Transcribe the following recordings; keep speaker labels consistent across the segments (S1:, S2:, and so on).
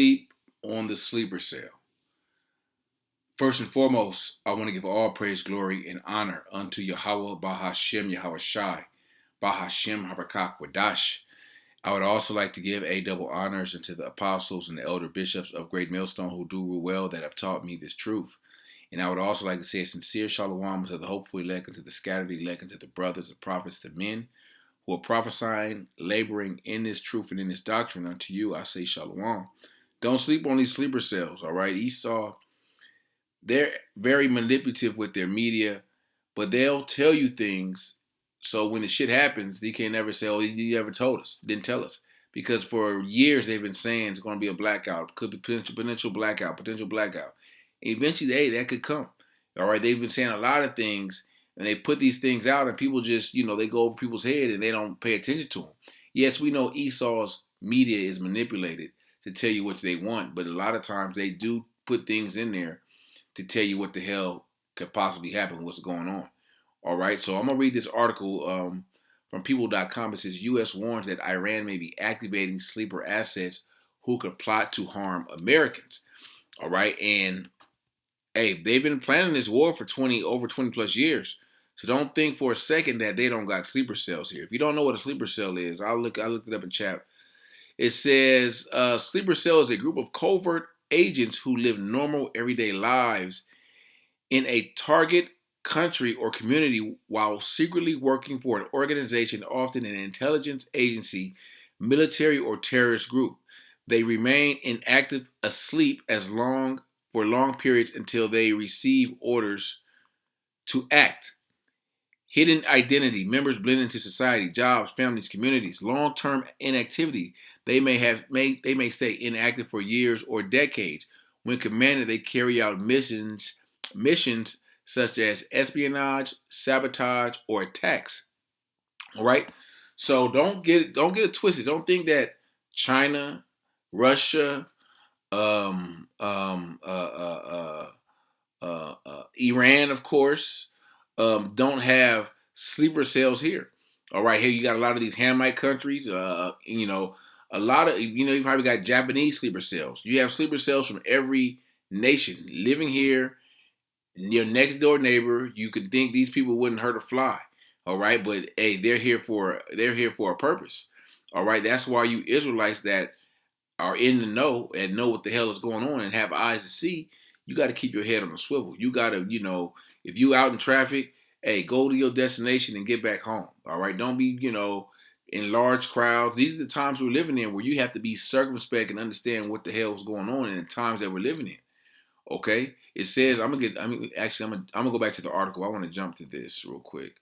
S1: Sleep on the sleeper cell. First and foremost, I want to give all praise, glory, and honor unto Yahawah, Bahasham, Yahawashi, Bahasham, Habakak, I would also like to give a double honors unto the apostles and the elder bishops of Great Millstone who do well that have taught me this truth. And I would also like to say a sincere shalom to the hopeful elect, and to the scattered elect, and to the brothers, the prophets, the men who are prophesying, laboring in this truth and in this doctrine. Unto you, I say shalom. Don't sleep on these sleeper cells, all right? Esau, they're very manipulative with their media, but they'll tell you things. So when the shit happens, they can never say, oh, you ever told us, didn't tell us. Because for years they've been saying it's going to be a blackout, could be potential blackout, potential blackout. And eventually, hey, that could come. All right, they've been saying a lot of things, and they put these things out, and people just, they go over people's head, and they don't pay attention to them. Yes, we know Esau's media is manipulated to tell you what they want, but a lot of times they do put things in there to tell you what the hell could possibly happen, what's going on. All right, so I'm going to read this article from people.com. It says, U.S. warns that Iran may be activating sleeper assets who could plot to harm Americans. All right, and hey, they've been planning this war for over 20 plus years. So don't think for a second that they don't got sleeper cells here. If you don't know what a sleeper cell is, I looked it up in chat. It says sleeper cell is a group of covert agents who live normal everyday lives in a target country or community while secretly working for an organization, often an intelligence agency, military, or terrorist group. They remain inactive, asleep for long periods until they receive orders to act. Hidden identity. Members blend into society, jobs, families, communities. Long-term inactivity. They may stay inactive for years or decades. When commanded, they carry out missions such as espionage, sabotage, or attacks. All right. So don't get it twisted. Don't think that China, Russia, Iran, of course, don't have sleeper cells here. All right, here you got a lot of these Hamite countries. A lot of you probably got Japanese sleeper cells. You have sleeper cells from every nation living here. Your next door neighbor, you could think these people wouldn't hurt a fly. All right, but hey, they're here for a purpose. All right, that's why you Israelites that are in the know and know what the hell is going on and have eyes to see, you got to keep your head on a swivel. You got to, if you out in traffic, hey, go to your destination and get back home. All right, don't be, in large crowds. These are the times we're living in where you have to be circumspect and understand what the hell is going on in the times that we're living in. Okay, it says I'm gonna go back to the article. I want to jump to this real quick.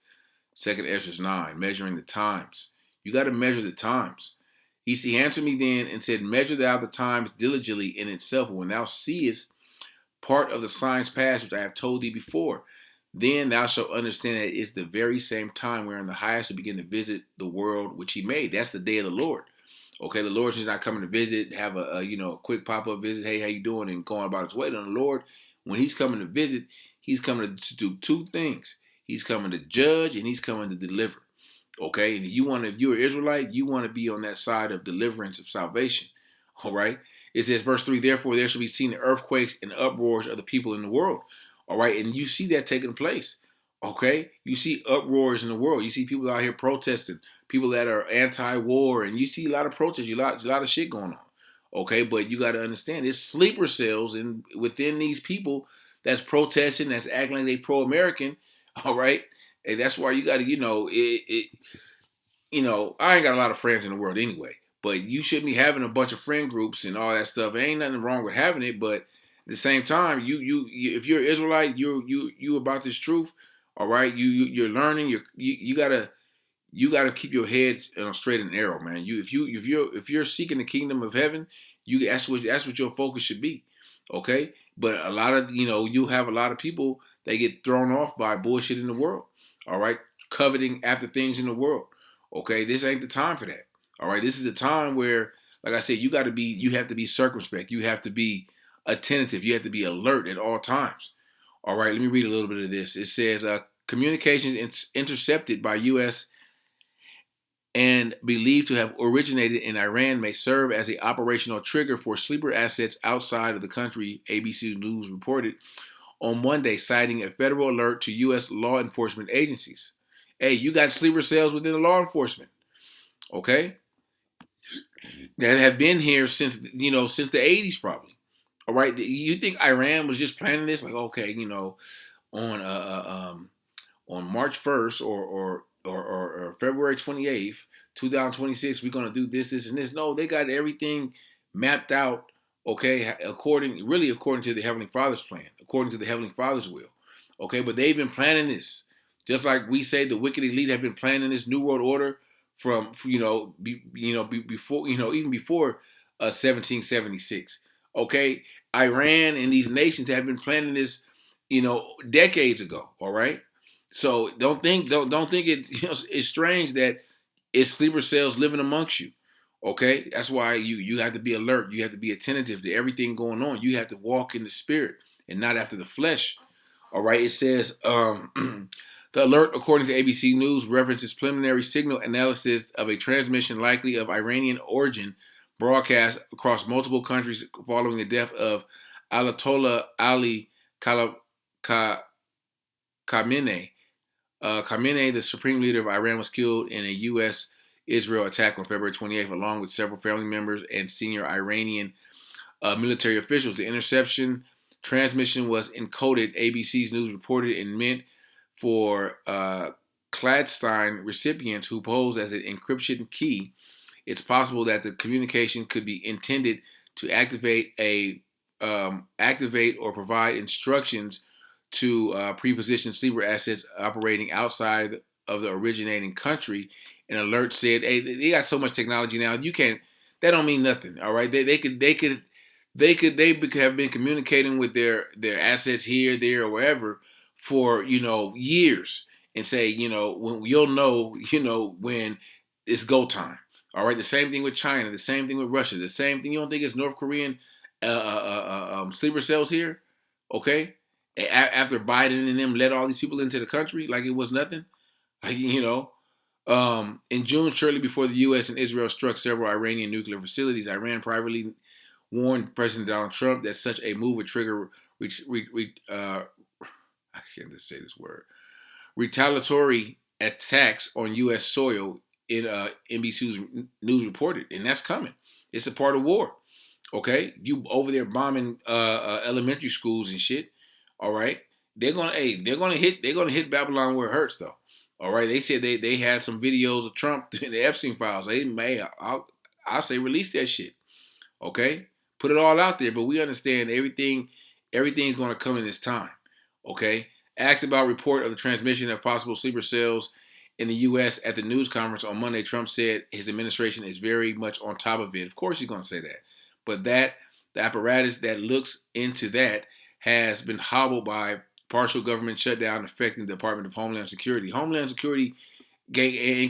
S1: Second Ezra 9, measuring the times. You got to measure the times. He answered me then and said, measure thou the times diligently in itself, when thou seest part of the signs past which I have told thee before. Then thou shalt understand that it is the very same time wherein the highest will begin to visit the world which he made. That's the day of the Lord. Okay, the Lord is not coming to visit, have a quick pop-up visit, hey, how you doing, and going about his way. And the Lord, when he's coming to visit, he's coming to do two things. He's coming to judge and he's coming to deliver. Okay, and if you're an Israelite, you want to be on that side of deliverance, of salvation. All right. It says, verse 3, therefore there shall be seen earthquakes and uproars of the people in the world. All right, and you see that taking place. Okay, you see uproars in the world. You see people out here protesting, people that are anti-war, and you see a lot of protests, a lot of shit going on. Okay, but you got to understand, there's sleeper cells within these people that's protesting, that's acting like they pro-American. All right, and that's why you got to, I ain't got a lot of friends in the world anyway. But you shouldn't be having a bunch of friend groups and all that stuff. There ain't nothing wrong with having it, but at the same time, you if you're an Israelite, you about this truth. All right, you're learning. You gotta keep your head straight and narrow, man. If you're seeking the kingdom of heaven, that's what your focus should be. Okay, but a lot of you have a lot of people that get thrown off by bullshit in the world. All right, coveting after things in the world. Okay, this ain't the time for that. All right, this is a time where, like I said, you have to be circumspect. You have to be attentive. You have to be alert at all times. All right, let me read a little bit of this. It says, communications intercepted by U.S. and believed to have originated in Iran may serve as a operational trigger for sleeper assets outside of the country, ABC News reported on Monday, citing a federal alert to U.S. law enforcement agencies. Hey, you got sleeper cells within the law enforcement, okay, that have been here since the 80s probably. All right, you think Iran was just planning this? Like, okay, on on March 1st or February 28th, 2026, we're gonna do this, this, and this. No, they got everything mapped out, okay, according to the Heavenly Father's plan, according to the Heavenly Father's will. Okay, but they've been planning this. Just like we say the wicked elite have been planning this New World Order from before even before 1776. Okay, Iran and these nations have been planning this decades ago. All right, so don't think it's strange that it's sleeper cells living amongst you. Okay, that's why you have to be alert. You have to be attentive to everything going on. You have to walk in the spirit and not after the flesh. All right, it says the alert, according to ABC News, references preliminary signal analysis of a transmission likely of Iranian origin broadcast across multiple countries following the death of Ayatollah Ali Khamenei. Khamenei, the supreme leader of Iran, was killed in a U.S.-Israel attack on February 28th, along with several family members and senior Iranian military officials. The interception transmission was encoded, ABC's News reported, and meant for Cladstein recipients who pose as an encryption key. It's possible that the communication could be intended to activate or provide instructions to pre-position sleeper assets operating outside of the originating country. An alert said, "Hey, they got so much technology now. You can't. That don't mean nothing. All right. They have been communicating with their assets here, there, or wherever for years, and say when you'll know when it's go time. All right. The same thing with China. The same thing with Russia. The same thing. You don't think it's North Korean sleeper cells here? Okay. After Biden and them let all these people into the country like it was nothing, like in June, shortly before the U.S. and Israel struck several Iranian nuclear facilities, Iran privately warned President Donald Trump that such a move would trigger I can't just say this word, retaliatory attacks on U.S. soil. In NBC's News reported, and that's coming. It's a part of war. Okay, you over there bombing elementary schools and shit. All right, they're gonna hit Babylon where it hurts though. All right, they said they had some videos of Trump in the Epstein files. They may I'll say release that shit. Okay, put it all out there. But we understand everything's gonna come in its time. Okay, asked about report of the transmission of possible sleeper cells in the U.S. at the news conference on Monday, Trump said his administration is very much on top of it. Of course he's going to say that. But the apparatus that looks into that has been hobbled by partial government shutdown affecting the Department of Homeland Security. Homeland Security they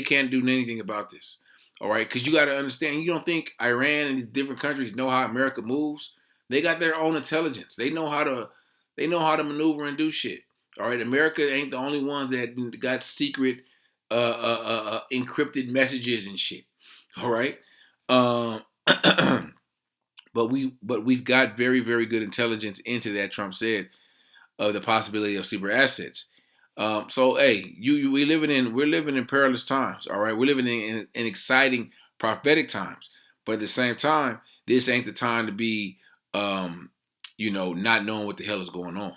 S1: can't do anything about this. All right? Because you got to understand, you don't think Iran and these different countries know how America moves? They got their own intelligence. They know how to maneuver and do shit. All right, America ain't the only ones that got secret encrypted messages and shit. All right, but we've got very, very good intelligence into that. Trump said of the possibility of sleeper assets. So hey, we're living in perilous times. All right, we're living in exciting prophetic times. But at the same time, this ain't the time to be not knowing what the hell is going on.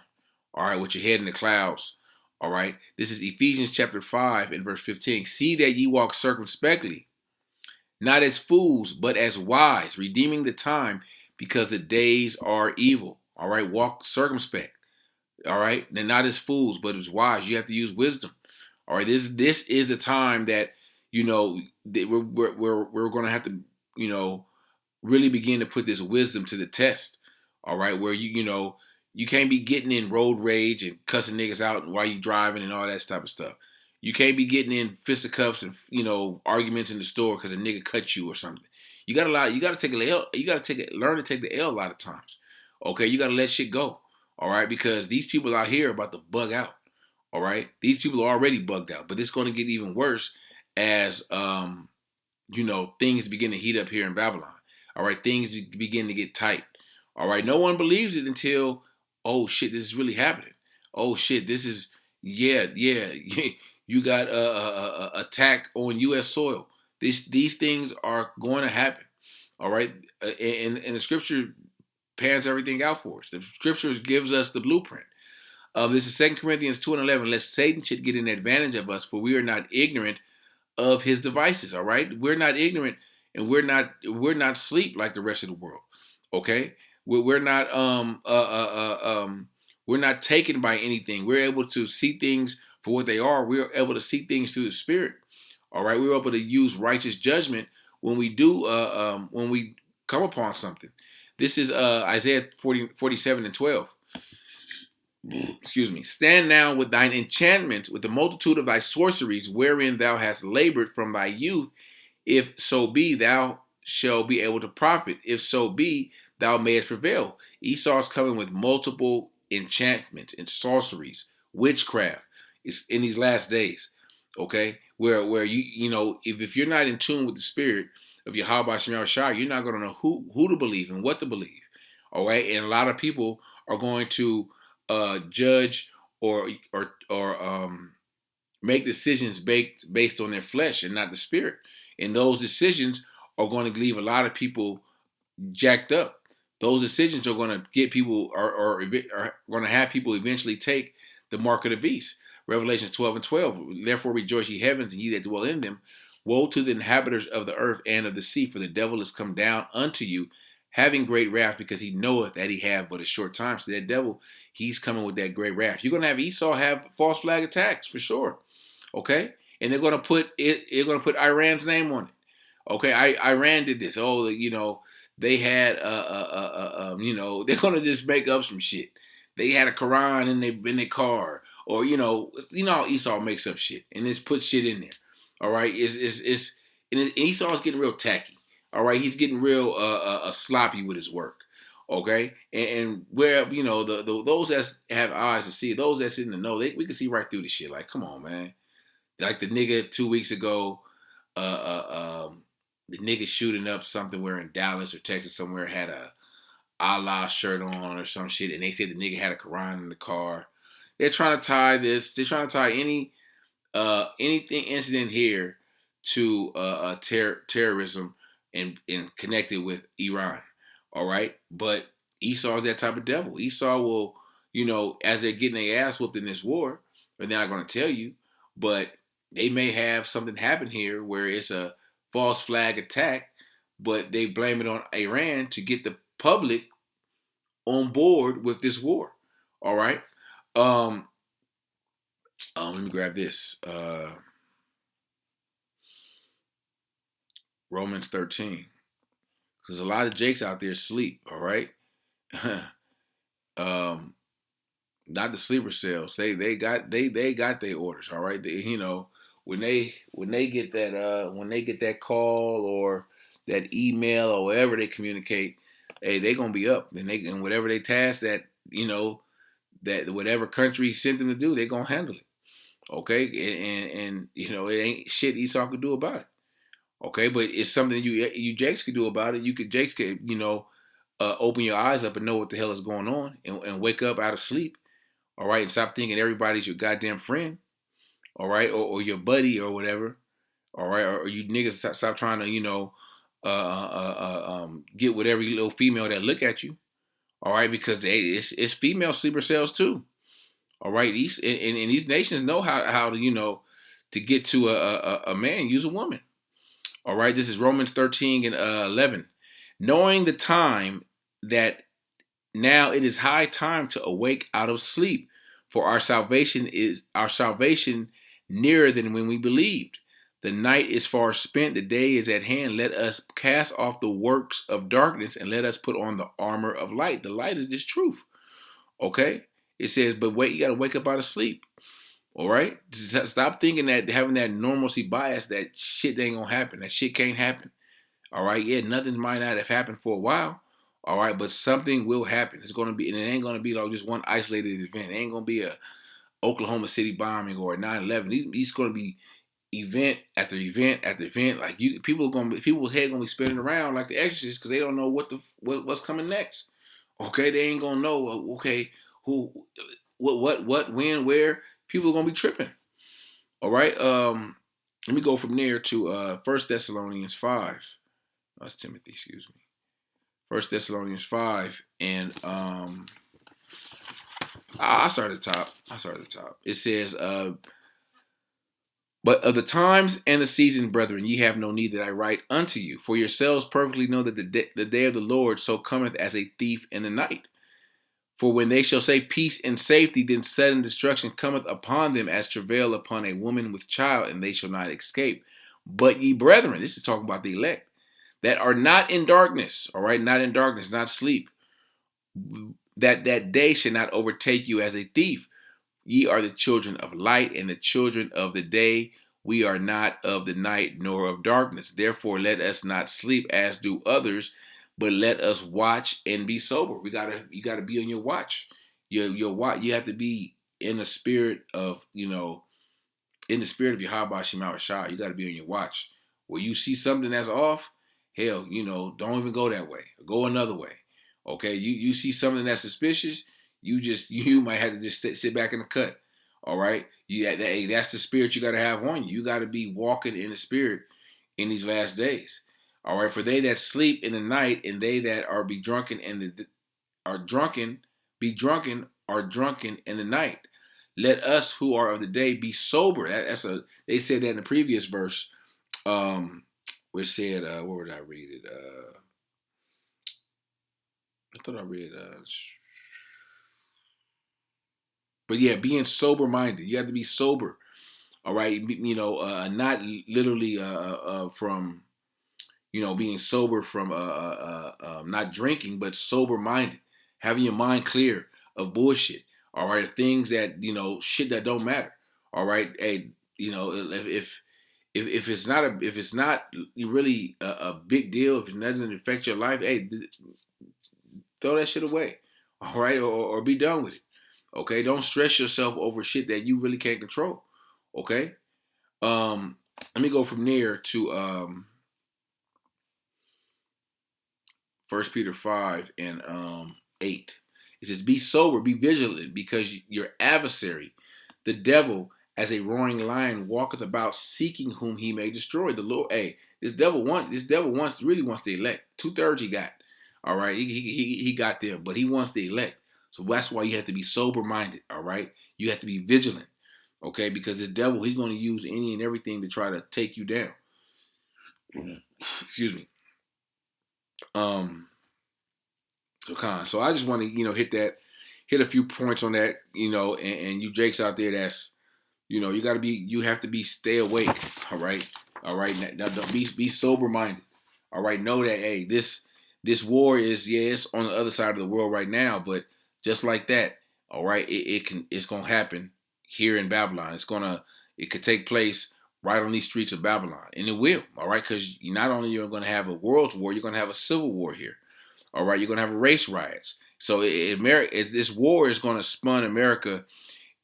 S1: All right, with your head in the clouds. All right, this is Ephesians chapter 5 and verse 15. See that ye walk circumspectly, not as fools, but as wise, redeeming the time, because the days are evil. All right, walk circumspect. All right, and not as fools, but as wise. You have to use wisdom. All right, this is the time that we're going to have to really begin to put this wisdom to the test. All right, where you can't be getting in road rage and cussing niggas out while you driving and all that type of stuff. You can't be getting in fisticuffs and arguments in the store because a nigga cut you or something. You gotta take a L. You gotta learn to take the L a lot of times. Okay, you gotta let shit go. All right, because these people out here are about to bug out. All right, these people are already bugged out, but it's gonna get even worse as things begin to heat up here in Babylon. All right, things begin to get tight. All right, no one believes it until, oh shit, this is really happening. Oh shit, this is yeah. You got a attack on U.S. soil. These things are going to happen. All right, and the scripture pans everything out for us. The scriptures gives us the blueprint. This is 2 Corinthians 2:11. Lest Satan should get an advantage of us, for we are not ignorant of his devices. All right, we're not ignorant, and we're not asleep like the rest of the world. Okay, we're not we're not taken by anything. We're able to see things for what they are. We're able to see things through the Spirit. All right, we're able to use righteous judgment when we do when we come upon something. This is Isaiah 47:12. Excuse me. Stand now with thine enchantments, with the multitude of thy sorceries, wherein thou hast labored from thy youth. If so be, thou shalt be able to profit. If so be, thou mayest prevail. Esau's coming with multiple enchantments and sorceries, witchcraft. It's in these last days. Okay, where if you're not in tune with the spirit of Yahawashi, you're not going to know who to believe and what to believe. All right, and a lot of people are going to judge or make decisions based on their flesh and not the spirit. And those decisions are going to leave a lot of people jacked up. Those decisions are going to get people are going to have people eventually take the mark of the beast. Revelations 12:12. Therefore rejoice, ye heavens, and ye that dwell in them. Woe to the inhabitants of the earth and of the sea, for the devil is come down unto you, having great wrath, because he knoweth that he have but a short time. So that devil, he's coming with that great wrath. You're going to have Esau have false flag attacks for sure. Okay? And they're going to put Iran's name on it. Okay? Iran did this. Oh, they had they're going to just make up some shit. They had a Quran in their car, or how Esau makes up shit and just put shit in there. All right? And Esau's getting real tacky. All right, he's getting real sloppy with his work. Okay, and where those that have eyes to see, those that's in the know, we can see right through the shit. Like, come on, man. Like the nigga 2 weeks ago, the nigga shooting up something where in Dallas or Texas somewhere had a Allah shirt on or some shit, and they said the nigga had a Quran in the car. They're trying to tie this. They're trying to tie anything incident here to terrorism and connected with Iran. All right, but Esau is that type of devil. Esau will, as they're getting their ass whooped in this war, they're not going to tell you, but they may have something happen here where it's a false flag attack, but they blame it on Iran to get the public on board with this war. All right. Let me grab this. Romans 13. Because a lot of jakes out there sleep, all right? Not the sleeper cells. They got their orders, all right? When they get that call or that email or whatever they communicate, hey, they gonna be up and whatever they task that that whatever country sent them to do, they gonna handle it. Okay? And it ain't shit Esau could do about it. Okay, but it's something you Jakes could do about it. Jakes could open your eyes up and know what the hell is going on and wake up out of sleep. All right, and stop thinking everybody's your goddamn friend. All right, or your buddy or whatever. All right, or you niggas stop trying to get with every little female that look at you. All right, because it's female sleeper cells too. All right, these nations know how to to get to a man, use a woman. All right, this is Romans 13 and 11. Knowing the time that now it is high time to awake out of sleep, for our salvation nearer than when we believed. The night is far spent, the day is at hand. Let us cast off the works of darkness and let us put on the armor of light. The light is this truth. Okay? It says, but wait, you got to wake up out of sleep. All right? Stop thinking that having that normalcy bias, that shit ain't going to happen. That shit can't happen. All right? Yeah, nothing might not have happened for a while. All right? But something will happen. It's going to be, and it ain't going to be like just one isolated event. It ain't going to be a Oklahoma City bombing or a 9/11. These going to be event after event after event. Like people's head gonna be spinning around like the Exorcist because they don't know what's coming next. Okay, they ain't gonna know. Okay, who, what, when, where. People are gonna be tripping. All right. Let me go from there to 1 Thessalonians 5. That's Timothy. Excuse me. 1 Thessalonians 5, and I start at the top. It says, but of the times and the season, brethren, ye have no need that I write unto you. For yourselves perfectly know that the day of the Lord so cometh as a thief in the night. For when they shall say peace and safety, then sudden destruction cometh upon them as travail upon a woman with child, and they shall not escape. But ye brethren, this is talking about the elect, that are not in darkness, all right, not in darkness, not sleep, that day should not overtake you as a thief. Ye are the children of light and the children of the day. We are not of the night nor of darkness. Therefore, let us not sleep as do others, but let us watch and be sober. You gotta be on your watch. Your watch. You have to be in the spirit of Yahawashi. You got to be on your watch. Where you see something that's off, hell, don't even go that way. Go another way. Okay, you see something that's suspicious, you might have to just sit back in the cut. All right, that's the spirit you got to have on you. You got to be walking in the spirit in these last days. All right, for they that sleep in the night and they that are be drunken in the night. Let us who are of the day be sober. They said that in the previous verse. Where it said, where did I read it? I thought I read. But yeah, being sober minded. You have to be sober. All right, not literally from being sober from not drinking, but sober minded, having your mind clear of bullshit. All right, things that shit that don't matter. All right, hey, if it's not really a big deal, if it doesn't affect your life, hey, throw that shit away. All right, or be done with it. Okay, don't stress yourself over shit that you really can't control. Okay, let me go from there to 1 Peter 5 and 8. It says, be sober, be vigilant, because your adversary, the devil, as a roaring lion, walketh about seeking whom he may destroy. The Lord, hey, this devil really wants the elect. 2/3 he got. All right, he got them, but he wants the elect. So that's why you have to be sober minded. All right, you have to be vigilant. Okay, because this devil, he's going to use any and everything to try to take you down. Excuse me. So I just want to hit a few points on that, and you Jakes out there, that's you have to stay awake. All right, now don't be sober minded. All right, know that, hey, this war is, it's on the other side of the world right now, but just like that, all right, it's gonna happen here in Babylon. It could take place right on these streets of Babylon, and it will. All right, because not only you're going to have a world war, you're going to have a civil war here. All right, you're going to have race riots. So this war is going to spun America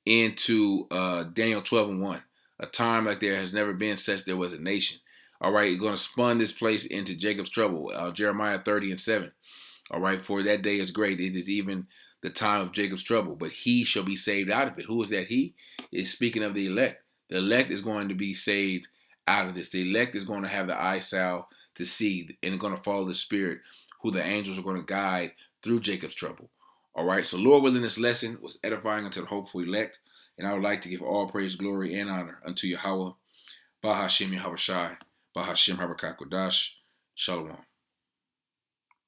S1: into Daniel 12:1, a time like there has never been since there was a nation. All right, you're going to spun this place into Jacob's trouble, Jeremiah 30:7. All right, for that day is great. It is even the time of Jacob's trouble, but he shall be saved out of it. Who is that he? Is speaking of the elect. The elect is going to be saved out of this. The elect is going to have the eye salve to see and going to follow the Spirit, who the angels are going to guide through Jacob's trouble. All right, so Lord willing, this lesson was edifying unto the hopeful elect, and I would like to give all praise, glory, and honor unto Yahawah, Bahasham, Yahawashi, Bahasham, Habakkuk, Shalom.